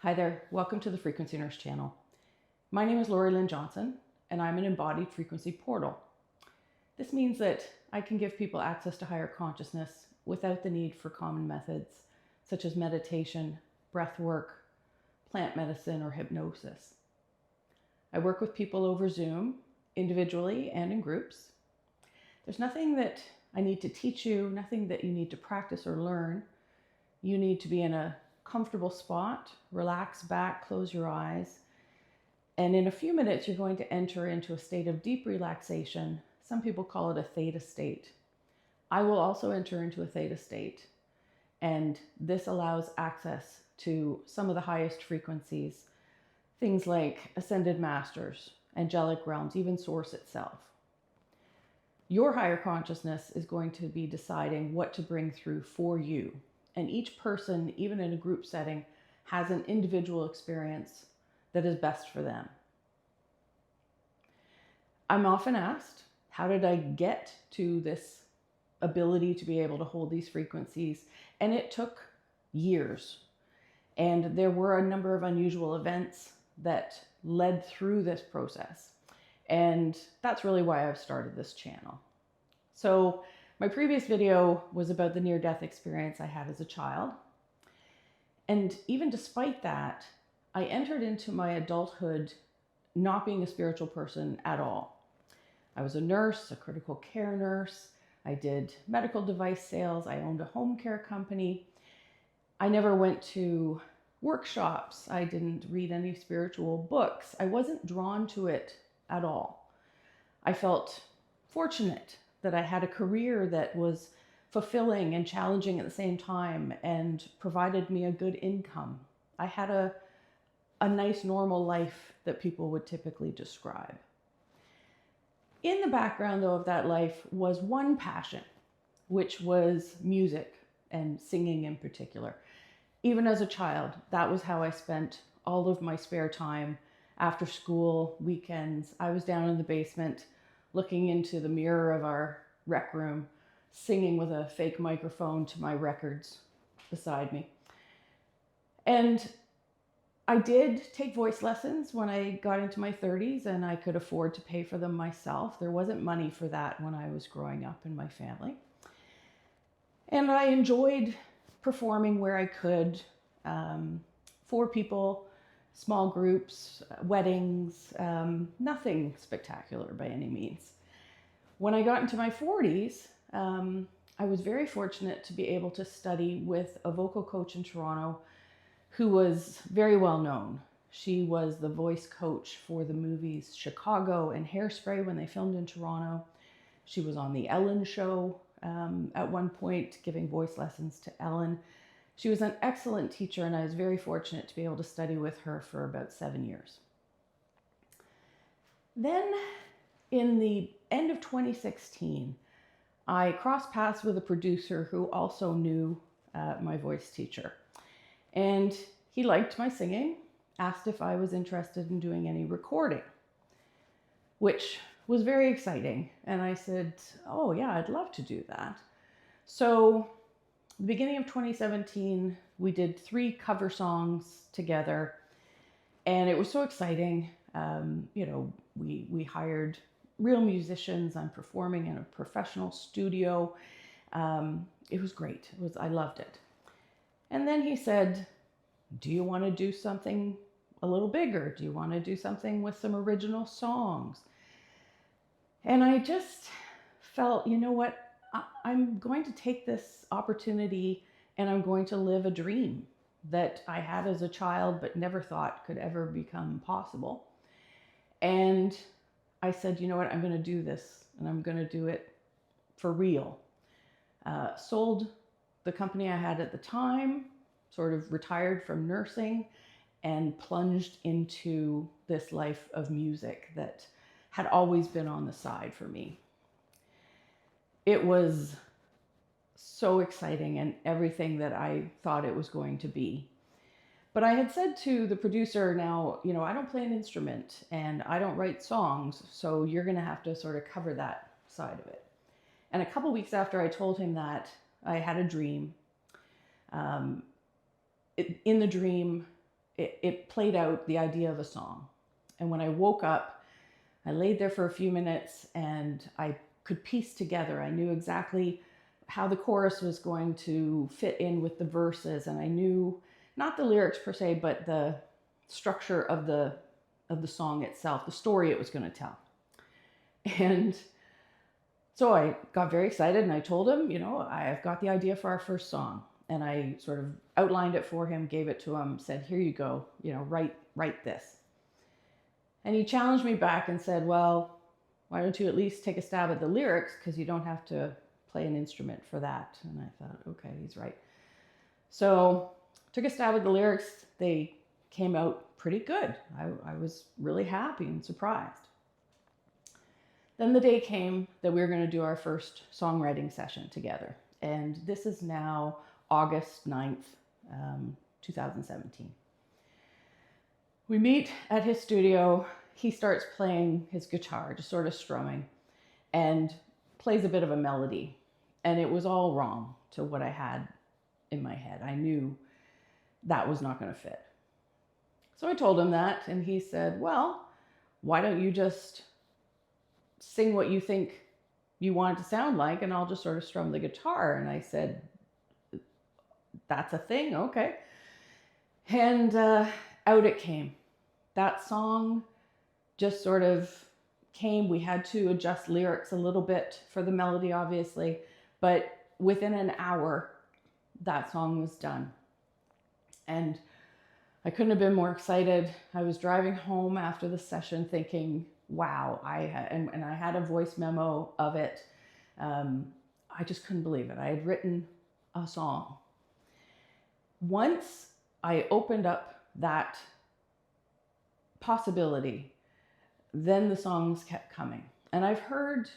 Hi there, welcome to the Frequency Nurse channel. My name is Lori Lynne Johnson, and I'm an embodied frequency portal. This means that I can give people access to higher consciousness without the need for common methods such as meditation, breath work, plant medicine, or hypnosis. I work with people over Zoom, individually and in groups. There's nothing that I need to teach you, nothing that you need to practice or learn. You need to be in a comfortable spot, relax back, close your eyes, and in a few minutes you're going to enter into a state of deep relaxation. Some people call it a theta state. I will also enter into a theta state, and this allows access to some of the highest frequencies, things like ascended masters, angelic realms, even source itself. Your higher consciousness is going to be deciding what to bring through for you. And each person, even in a group setting, has an individual experience that is best for them. I'm often asked, how did I get to this ability to be able to hold these frequencies? And it took years. And there were a number of unusual events that led through this process. And that's really why I've started this channel. So my previous video was about the near-death experience I had as a child. And even despite that, I entered into my adulthood not being a spiritual person at all. I was a nurse, a critical care nurse. I did medical device sales. I owned a home care company. I never went to workshops. I didn't read any spiritual books. I wasn't drawn to it at all. I felt fortunate that I had a career that was fulfilling and challenging at the same time and provided me a good income. I had a nice normal life that people would typically describe. In the background though of that life was one passion, which was music and singing in particular. Even as a child, that was how I spent all of my spare time. After school, weekends, I was down in the basement looking into the mirror of our rec room, singing with a fake microphone to my records beside me. And I did take voice lessons when I got into my 30s, and I could afford to pay for them myself. There wasn't money for that when I was growing up in my family. And I enjoyed performing where I could, for people, small groups, weddings, nothing spectacular by any means. When I got into my 40s, I was very fortunate to be able to study with a vocal coach in Toronto who was very well known. She was the voice coach for the movies Chicago and Hairspray when they filmed in Toronto. She was on the Ellen show at one point, giving voice lessons to Ellen. She was an excellent teacher, and I was very fortunate to be able to study with her for about 7 years. Then in the end of 2016, I crossed paths with a producer who also knew my voice teacher. And he liked my singing, asked if I was interested in doing any recording, which was very exciting. And I said, oh yeah, I'd love to do that. So the beginning of 2017, we did 3 cover songs together, and it was so exciting. We hired real musicians. I'm performing in a professional studio. It was great. I loved it. And then he said, do you want to do something a little bigger? Do you want to do something with some original songs? And I just felt, you know what? I'm going to take this opportunity and I'm going to live a dream that I had as a child but never thought could ever become possible. And I said, you know what, I'm going to do this, and I'm going to do it for real. Sold the company I had at the time, sort of retired from nursing, and plunged into this life of music that had always been on the side for me. It was so exciting and everything that I thought it was going to be. But I had said to the producer, now, I don't play an instrument and I don't write songs, so you're going to have to sort of cover that side of it. And a couple weeks after I told him that, I had a dream. In the dream, it played out the idea of a song. And when I woke up, I laid there for a few minutes and I could piece together. I knew exactly how the chorus was going to fit in with the verses, and I knew not the lyrics per se, but the structure of the song itself, the story it was going to tell. And so I got very excited and I told him, I've got the idea for our first song. And I sort of outlined it for him, gave it to him, said, here you go, write this. And he challenged me back and said, well, why don't you at least take a stab at the lyrics, because you don't have to play an instrument for that. And I thought, okay, he's right. So took a stab at the lyrics. They came out pretty good. I was really happy and surprised. Then the day came that we were going to do our first songwriting session together. And this is now August 9th, 2017. We meet at his studio. He starts playing his guitar, just sort of strumming, and plays a bit of a melody. And it was all wrong to what I had in my head. I knew that was not going to fit. So I told him that, and he said, well, why don't you just sing what you think you want it to sound like, and I'll just sort of strum the guitar. And I said, that's a thing, okay. And out it came. That song just sort of came. We had to adjust lyrics a little bit for the melody, obviously, but within an hour, that song was done. And I couldn't have been more excited. I was driving home after the session thinking, wow, I had a voice memo of it. I just couldn't believe it. I had written a song. Once I opened up that possibility, then the songs kept coming. And I've heard,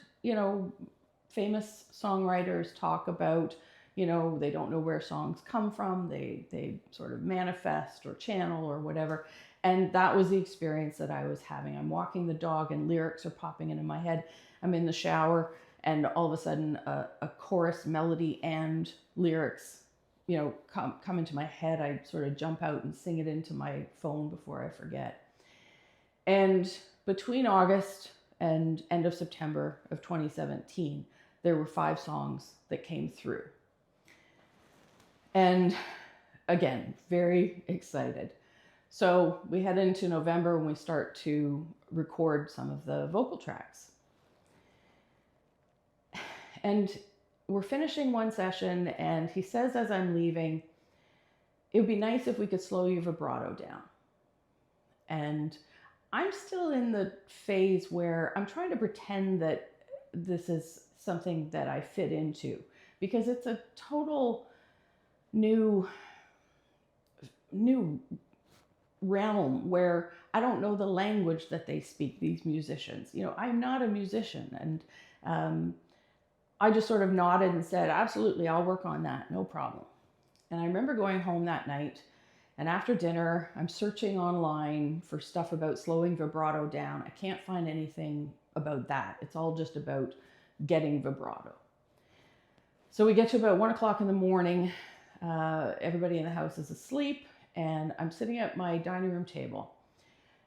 famous songwriters talk about, they don't know where songs come from. They sort of manifest or channel or whatever. And that was the experience that I was having. I'm walking the dog and lyrics are popping into my head. I'm in the shower and all of a sudden a chorus melody and lyrics, come into my head. I sort of jump out and sing it into my phone before I forget. And between August and end of September of 2017, there were 5 songs that came through. And again, very excited. So we head into November and we start to record some of the vocal tracks. And we're finishing one session and he says as I'm leaving, it would be nice if we could slow your vibrato down. And I'm still in the phase where I'm trying to pretend that this is something that I fit into, because it's a total new realm where I don't know the language that they speak, these musicians. I'm not a musician. And I just sort of nodded and said, absolutely, I'll work on that, no problem. And I remember going home that night, and after dinner, I'm searching online for stuff about slowing vibrato down. I can't find anything about that. It's all just about getting vibrato. So we get to about 1 o'clock in the morning. Everybody in the house is asleep, and I'm sitting at my dining room table.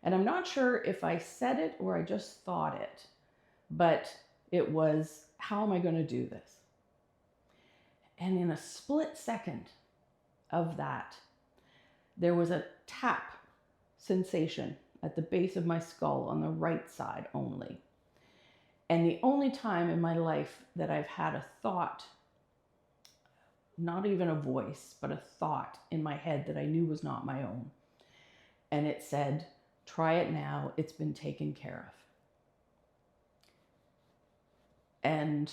And I'm not sure if I said it or I just thought it, but it was, how am I going to do this? And in a split second of that, there was a tap sensation at the base of my skull on the right side only. And the only time in my life that I've had a thought, not even a voice, but a thought in my head that I knew was not my own. And it said, try it now, it's been taken care of. And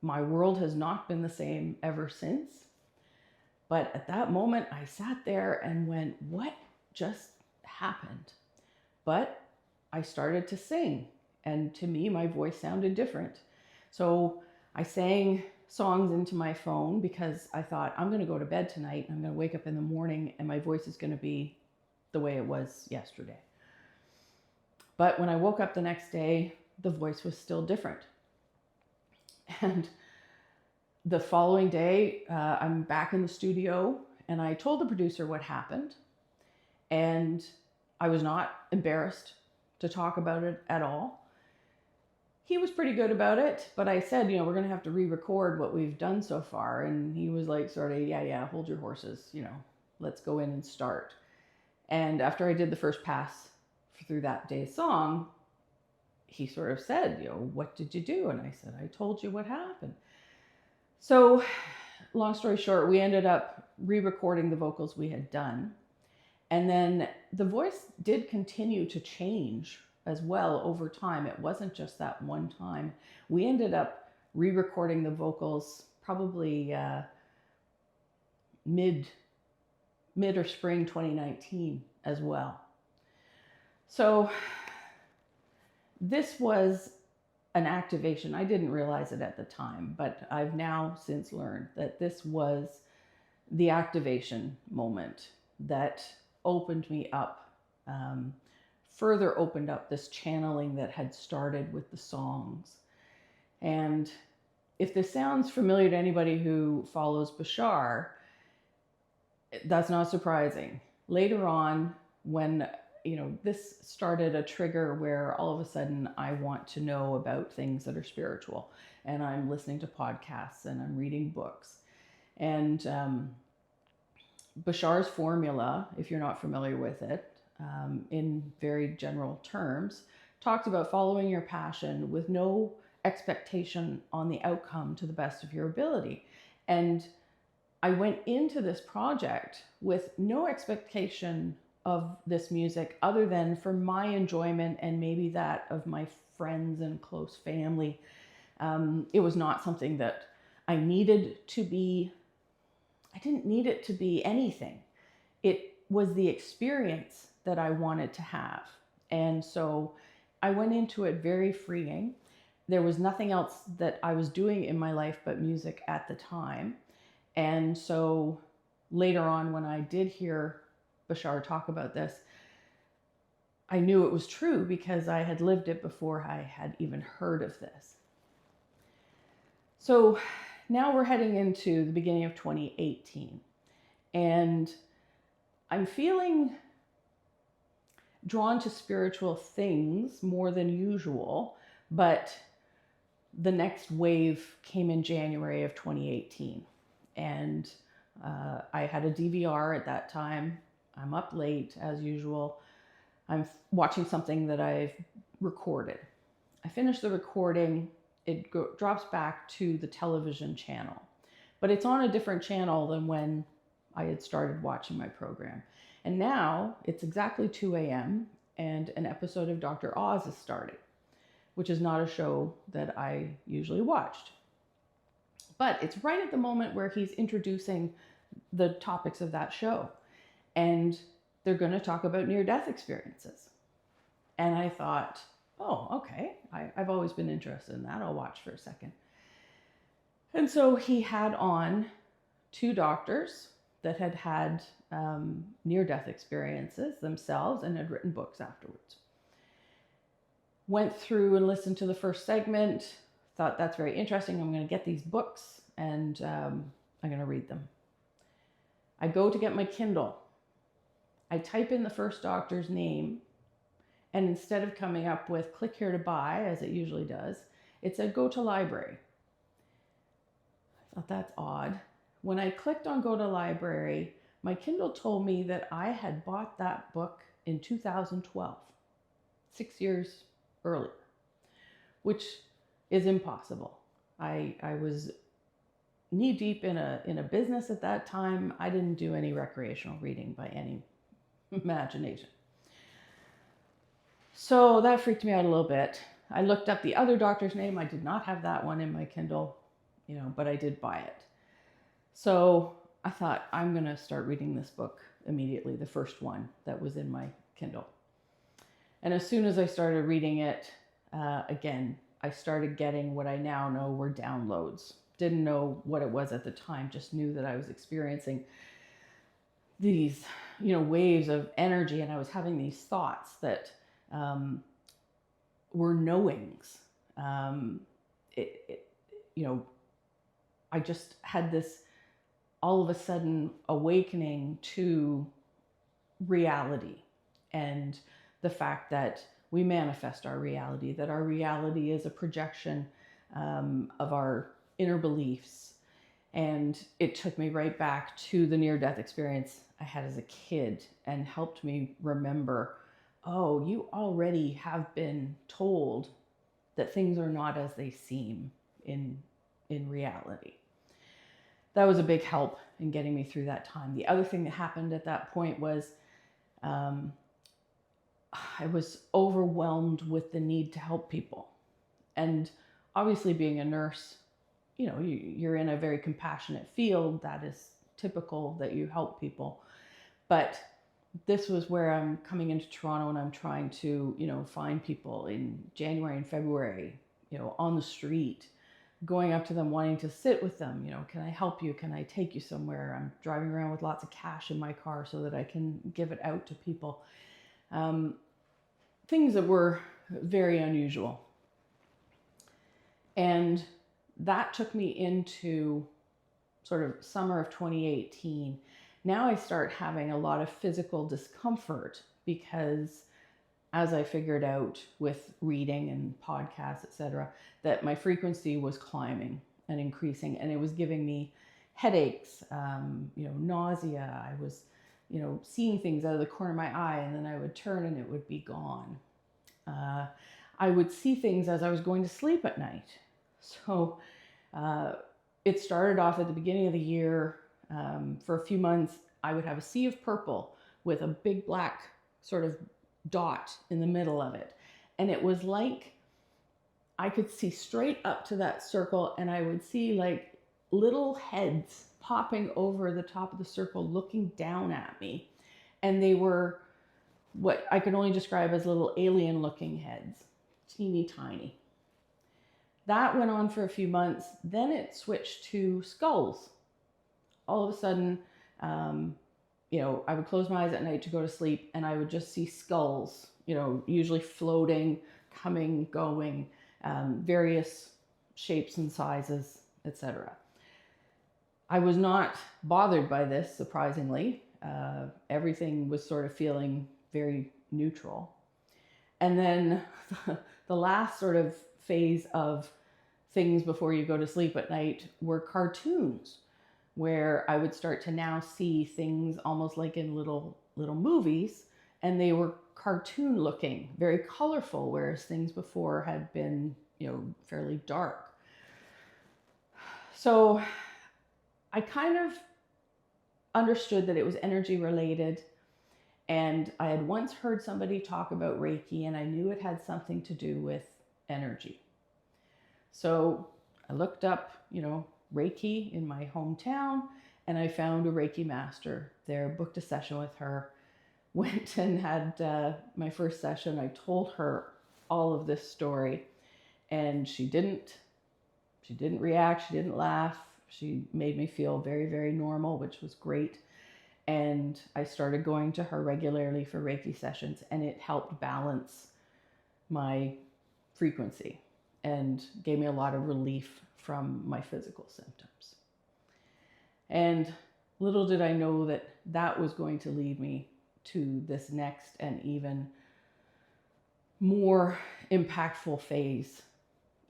my world has not been the same ever since. But at that moment, I sat there and went, what just happened? But I started to sing. And to me, my voice sounded different. So I sang songs into my phone because I thought, I'm going to go to bed tonight. And I'm going to wake up in the morning and my voice is going to be the way it was yesterday. But when I woke up the next day, the voice was still different. And the following day, I'm back in the studio and I told the producer what happened. And I was not embarrassed to talk about it at all. He was pretty good about it, but I said, we're going to have to re-record what we've done so far. And he was like, sort of, yeah, hold your horses, let's go in and start. And after I did the first pass through that day's song, he sort of said, what did you do? And I said, I told you what happened. So long story short, we ended up re-recording the vocals we had done. And then the voice did continue to change as well over time. It wasn't just that one time. We ended up re-recording the vocals probably mid or spring 2019 as well. So this was an activation. I didn't realize it at the time, but I've now since learned that this was the activation moment that opened me up, further opened up this channeling that had started with the songs. And if this sounds familiar to anybody who follows Bashar, that's not surprising. Later on, when this started a trigger where all of a sudden I want to know about things that are spiritual, and I'm listening to podcasts and I'm reading books. And Bashar's formula, if you're not familiar with it, in very general terms, talks about following your passion with no expectation on the outcome to the best of your ability. And I went into this project with no expectation of this music other than for my enjoyment and maybe that of my friends and close family. It was not something that I needed to be. I didn't need it to be anything. It was the experience that I wanted to have. And so I went into it very freeing. There was nothing else that I was doing in my life but music at the time. And so later on, when I did hear Bashar talk about this, I knew it was true because I had lived it before I had even heard of this. So now we're heading into the beginning of 2018, and I'm feeling drawn to spiritual things more than usual, but the next wave came in January of 2018, and I had a DVR at that time. I'm up late as usual. I'm watching something that I've recorded. I finished the recording. It drops back to the television channel, but it's on a different channel than when I had started watching my program. And now it's exactly 2 a.m. and an episode of Dr. Oz is starting, which is not a show that I usually watched. But it's right at the moment where he's introducing the topics of that show. And they're going to talk about near-death experiences. And I thought, oh, okay, I've always been interested in that. I'll watch for a second. And so he had on 2 doctors that had had near-death experiences themselves and had written books afterwards. Went through and listened to the first segment, thought that's very interesting. I'm going to get these books and I'm going to read them. I go to get my Kindle. I type in the first doctor's name, and instead of coming up with click here to buy, as it usually does, it said go to library. I thought that's odd. When I clicked on go to library, my Kindle told me that I had bought that book in 2012, 6 years earlier, which is impossible. I was knee deep in a business at that time. I didn't do any recreational reading by any imagination. So that freaked me out a little bit. I looked up the other doctor's name. I did not have that one in my Kindle, but I did buy it. So I thought, I'm going to start reading this book immediately, the first one that was in my Kindle. And as soon as I started reading it, again, I started getting what I now know were downloads. Didn't know what it was at the time, just knew that I was experiencing these, waves of energy, and I was having these thoughts that were knowings. I just had this all of a sudden awakening to reality and the fact that we manifest our reality, that our reality is a projection of our inner beliefs. And it took me right back to the near-death experience I had as a kid and helped me remember, oh, you already have been told that things are not as they seem in reality. That was a big help in getting me through that time. The other thing that happened at that point was I was overwhelmed with the need to help people. And obviously being a nurse, you know, you're in a very compassionate field. That is typical that you help people. But this was where I'm coming into Toronto and I'm trying to, you know, find people in January and February, you know, on the street, going up to them, wanting to sit with them. You know, can I help you? Can I take you somewhere? I'm driving around with lots of cash in my car so that I can give it out to people. Things that were very unusual. And that took me into sort of summer of 2018. Now I start having a lot of physical discomfort because as I figured out with reading and podcasts, etc., that my frequency was climbing and increasing, and it was giving me headaches, you know, nausea. I was, you know, seeing things out of the corner of my eye, and then I would turn and it would be gone. I would see things as I was going to sleep at night. So it started off at the beginning of the year. For a few months, I would have a sea of purple with a big black sort of dot in the middle of it. And it was like I could see straight up to that circle, and I would see like little heads popping over the top of the circle looking down at me. And they were what I could only describe as little alien looking heads, teeny tiny. That went on for a few months. Then it switched to skulls. All of a sudden, you know, I would close my eyes at night to go to sleep and I would just see skulls, you know, usually floating, coming, going, various shapes and sizes, etc. I was not bothered by this, surprisingly. Everything was sort of feeling very neutral. And then the last sort of phase of things before you go to sleep at night were cartoons, where I would start to now see things almost like in little movies, and they were cartoon looking, very colorful, whereas things before had been, you know, fairly dark. So I kind of understood that it was energy related, and I had once heard somebody talk about Reiki, and I knew it had something to do with energy. So I looked up, you know, Reiki in my hometown, and I found a Reiki master there, booked a session with her, went and had my first session. I told her all of this story, and she didn't react, she didn't laugh. She made me feel very, very normal, which was great. And I started going to her regularly for Reiki sessions, and it helped balance my frequency and gave me a lot of relief from my physical symptoms. And little did I know that that was going to lead me to this next and even more impactful phase.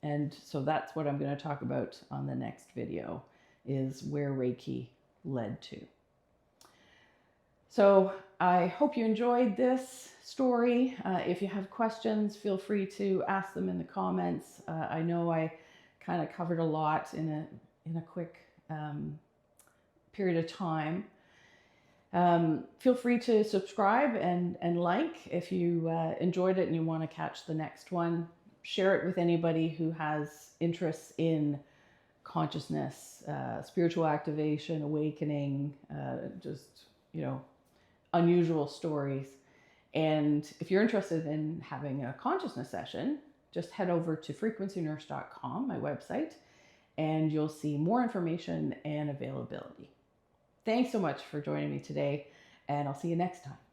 And so that's what I'm going to talk about on the next video, is where Reiki led to. So I hope you enjoyed this story. If you have questions, feel free to ask them in the comments. I know I kind of covered a lot in a quick period of time. Feel free to subscribe and like if you enjoyed it and you want to catch the next one. Share it with anybody who has interests in consciousness, spiritual activation, awakening, just, you know, unusual stories. And if you're interested in having a consciousness session, just head over to frequencynurse.com, my website, and you'll see more information and availability. Thanks so much for joining me today, and I'll see you next time.